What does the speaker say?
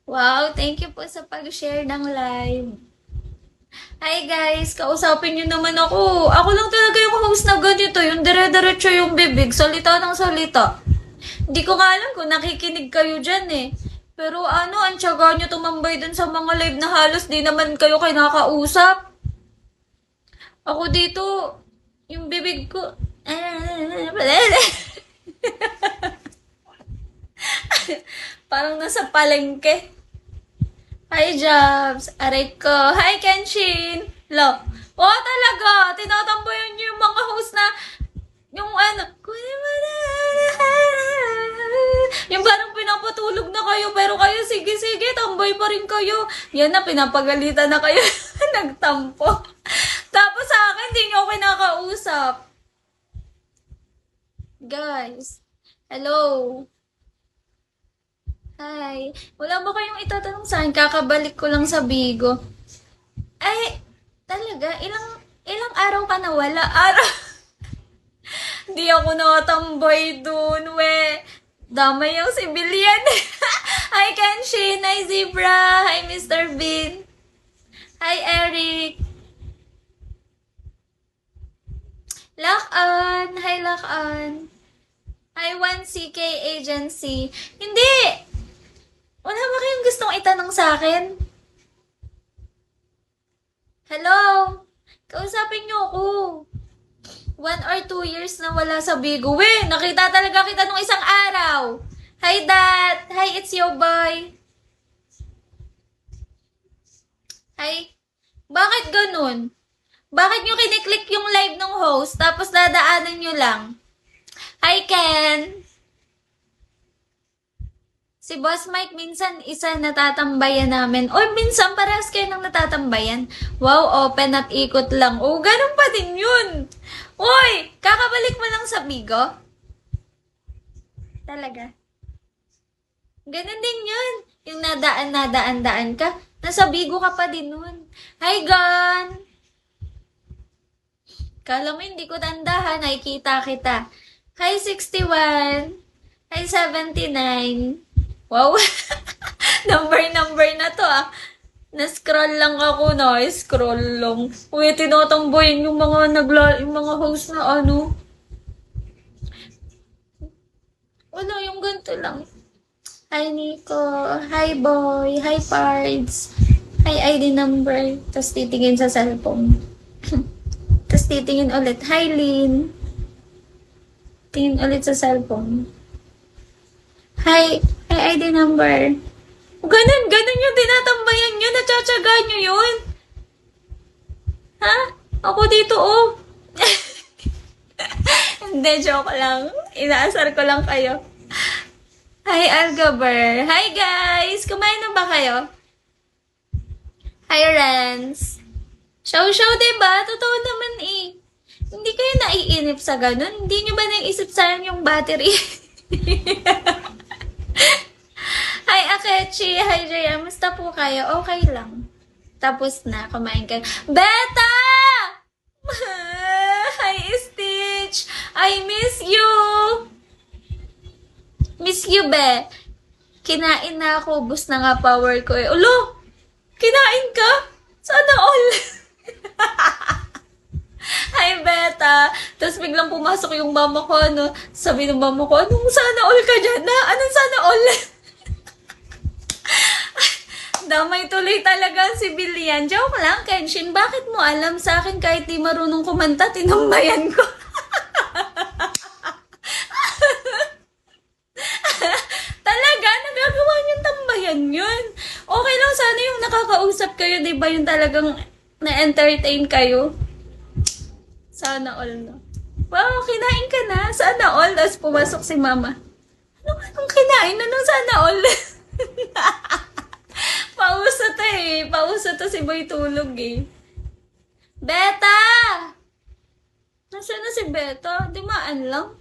Wow, thank you po sa pag-share ng live. Hi guys, kausapin niyo naman ako. Ako lang talaga yung host na ganito, yung dire-diretso yung bibig, salita ng salita. Hindi ko nga alam kung nakikinig kayo dyan eh. Pero ano, ang tiyaga nyo tumambay dun sa mga live na halos di naman kayo kinakausap. Ako dito, yung bibig ko... Parang nasa palengke. Hi, Jobs. Aray ko. Hi, Kenshin. Lo. Oh, talaga. Tinatambayan niyo yung mga host na yung ano, yung parang pinapatulog na kayo, pero kayo, sige, tambay pa rin kayo. Yan na, pinapagalitan na kayo. Nagtampo. Tapos sa akin, hindi niyo ako kinakausap. Guys, hello. Hi. Wala ba kayong itatanong sa akin? Kakabalik ko lang sa Bigo. Ay, talaga? Ilang araw ka na wala? Araw? Di ako nakatambay dun, we. Damay yung civilian. Hi, Kenshin. Hi, Zebra. Hi, Mr. Bean. Hi, Eric. Lock-on. Hi, Lock-on. Hi, 1CK Agency. Hindi! Wala ba kayong gustong itanong sa akin? Hello? Kausapin niyo ako. 1 or 2 years na wala sa Bigo. We, nakita talaga kita nung isang araw. Hi, Dad. Hi, it's your boy. Hi. Bakit ganun? Bakit nyo kiniklik yung live ng host tapos dadaanan nyo lang? Hi, Ken. Si Boss Mike minsan isa natatambayan namin. O minsan parehas kayo ng natatambayan. Wow, open at ikot lang. Oh, ganun pa din yun. Uy, kakabalik mo lang sa Bigo? Talaga. Ganun din yun. Yung nadaan ka. Nasa Bigo ka pa din nun. Hi, Gon! Kala mo hindi ko tandahan, nakikita kita. Hi, 61. Hi, 79. Wow. number na to ah. Na-scroll lang ako na. Scroll lang. Uy, tinatamboyin yung yung mga host na ano. Wala, yung ganito lang. Hi, Nico. Hi, Boy. Hi, Pards. Hi, ID number. Tapos titingin sa cellphone. Tapos titingin ulit. Hi, Lynn. Tingin ulit sa cellphone. Hi, ID number. Ganun yung tinatambayan nyo. Natsyatsaga nyo yun. Ha? Ako dito, oh. Hindi, joke lang. Inaasar ko lang kayo. Hi, Algaber. Hi, guys. Kumain na ba kayo? Hi, Renz. Show, diba? Totoo naman eh. Hindi kayo naiinip sa ganun? Hindi nyo ba naisip sayang yung battery? Hi, Akechi. Hi, Jaya. Musta po kayo? Okay lang. Tapos na. Kumain ka. Beta! Hi, Stitch. I miss you. Miss you, be. Kinain na ako. Bus na nga power ko eh. Ulo! Kinain ka? Sana all. Hi, Beta. Tapos biglang pumasok yung mama ko, ano. Sabi ng mama ko, anong sana all ka dyan na? Anong sana all? Damay tuloy talaga si Billian. Joke lang, Kenshin. Bakit mo alam sa akin kahit di marunong kumanta, tinambayan ko? Talaga, nagagawa niyong tambayan yun. Okay lang sana yung nakakausap kayo, di ba? Yung talagang na-entertain kayo. Sana all na. Wow, kinain ka na. Sana all. Tapos pumasok si mama. Anong kinain? Anong sana all? Pauso to eh. Pauso to si Boy tulog eh. Beta! Nasaan na si Beta? Dimaan lang.